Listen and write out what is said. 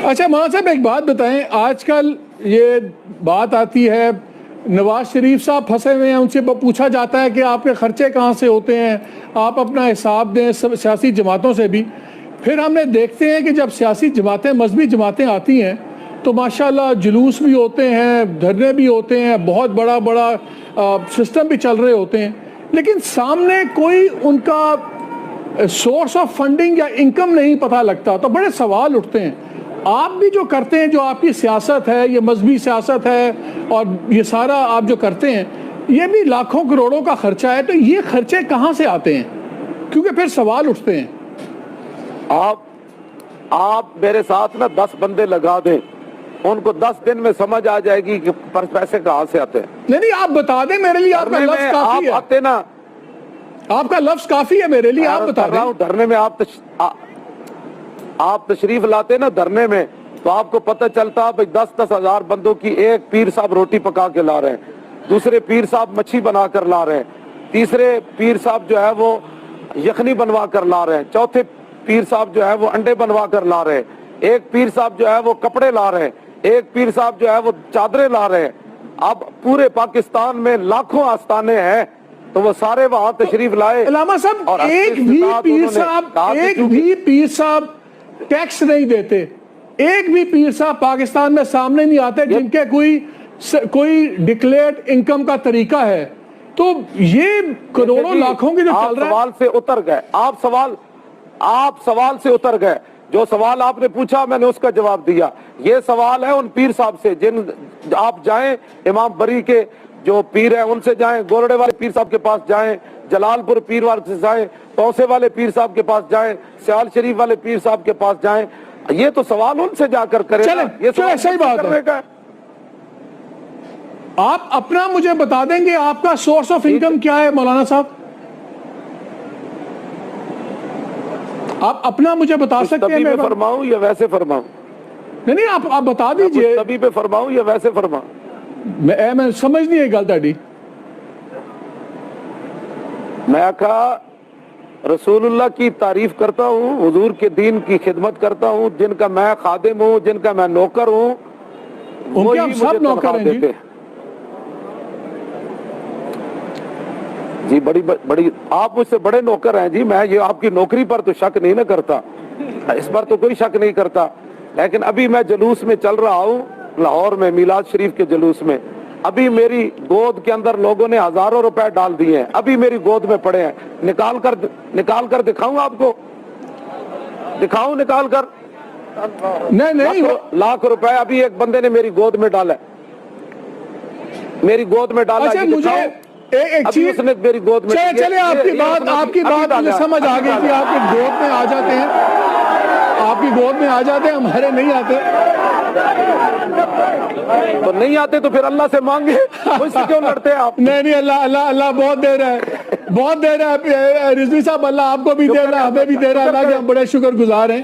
اچھا مولانا صاحب ایک بات بتائیں، آج کل یہ بات آتی ہے نواز شریف صاحب پھنسے ہوئے ہیں، ان سے پوچھا جاتا ہے کہ آپ کے خرچے کہاں سے ہوتے ہیں، آپ اپنا حساب دیں سیاسی جماعتوں سے بھی. پھر ہم نے دیکھتے ہیں کہ جب سیاسی جماعتیں مذہبی جماعتیں آتی ہیں تو ماشاءاللہ جلوس بھی ہوتے ہیں، دھرنے بھی ہوتے ہیں، بہت بڑا بڑا سسٹم بھی چل رہے ہوتے ہیں، لیکن سامنے کوئی ان کا سورس آف فنڈنگ یا انکم نہیں پتہ لگتا. تو بڑے سوال اٹھتے ہیں. آپ بھی جو کرتے ہیں، جو آپ کی سیاست ہے، یہ مذہبی سیاست ہے اور یہ سارا آپ جو کرتے ہیں، یہ بھی لاکھوں کروڑوں کا خرچہ ہے، تو یہ خرچے کہاں سے آتے ہیں؟ کیونکہ پھر سوال اٹھتے ہیں. آپ میرے ساتھ نا 10 بندے لگا دیں، ان کو 10 دن میں سمجھ آ جائے گی کہ پیسے کہاں سے آتے ہیں. نہیں آپ بتا دیں میرے لیے، آپ کا لفظ کافی ہے. آپ آتے نا، آپ کا لفظ کافی ہے میرے لیے، آپ بتا دیں. دھرنے میں آپ تشریف لاتے نا دھرنے میں، تو آپ کو پتہ چلتا 10 ہزار بندوں کی ایک پیر صاحب روٹی پکا کے لا رہے ہیں، دوسرے پیر صاحب مچھی بنا کر لا رہے ہیں، تیسرے پیر صاحب جو ہے وہ یخنی بنوا کر لا رہے ہیں، چوتھے پیر صاحب جو ہے وہ انڈے بنوا کر لا رہے ہیں، ایک پیر صاحب جو ہے وہ کپڑے لا رہے ہیں، ایک پیر صاحب جو ہے وہ چادریں لا رہے ہیں. اب پورے پاکستان میں لاکھوں آستانے ہیں، تو وہ سارے وہاں تشریف لائے. علامہ صاحب ایک بھی پیر صاحب ٹیکس نہیں دیتے، ایک بھی پیر صاحب پاکستان میں سامنے نہیں آتے جن کے کوئی ڈکلیئرڈ انکم کا طریقہ ہے. تو یہ کروڑوں لاکھوں کی جو چل رہا ہے. سوال سے اتر گئے، آپ سوال سے اتر گئے. جو سوال آپ نے پوچھا میں نے اس کا جواب دیا. یہ سوال ہے ان پیر صاحب سے، جن آپ جائیں امام بری کے جو پیر ہیں ان سے جائیں، گولڑے والے پیر صاحب کے پاس جائیں، جلال پور پیر والے سے جائیں، توسے والے پیر صاحب کے پاس جائیں، سیال شریف والے پیر صاحب کے پاس جائیں. یہ تو سوال ان سے جا کر کریں. یہ صحیح بات ہے. آپ اپنا مجھے بتا دیں گے آپ کا سورس آف انکم کیا ہے مولانا صاحب؟ آپ اپنا مجھے بتا سکتے ہیں؟ میں فرماؤں یا ویسے فرماؤں؟ نہیں آپ بتا دیجئے. تبھی پہ فرماؤں یا ویسے فرماؤں؟ میں سمجھ نہیں ہے گل تاڑی. میں کہا رسول اللہ کی تعریف کرتا ہوں، حضور کے دین کی خدمت کرتا ہوں، جن کا میں خادم ہوں، جن کا میں نوکر ہوں، وہی مجھے تنخواہ دیتے. جی بڑی آپ مجھ سے بڑے نوکر ہیں جی. میں یہ آپ کی نوکری پر تو شک نہیں نہ کرتا، اس پر تو کوئی شک نہیں کرتا. لیکن ابھی میں جلوس میں چل رہا ہوں لاہور میں، میلاد شریف کے جلوس میں. ابھی میری گود کے اندر لوگوں نے ہزاروں روپے ڈال دیے ہیں، ابھی میری گود میں پڑے ہیں. نکال کر دکھاؤں آپ کو؟ دکھاؤں نکال کر؟ نہیں لاکھ روپے ابھی ایک بندے نے میری گود میں ڈالا، میری گود میں ڈالا. ایک چیز اس نے میری گود میں. چلے آپ کی بات مجھے سمجھ آ گئی کہ آپ کی گود میں آ جاتے ہیں، آپ کی گود میں آ جاتے ہیں، ہمارے نہیں آتے. تو نہیں آتے تو پھر اللہ سے مانگے، مجھ سے کیوں لڑتے ہیں آپ؟ نہیں اللہ بہت دے رہا ہے، بہت دے رہا ہے رضوی صاحب. اللہ آپ کو بھی دے رہا ہے، ہمیں بھی دے رہا ہے. اللہ کے ہم بڑے شکر گزار ہیں.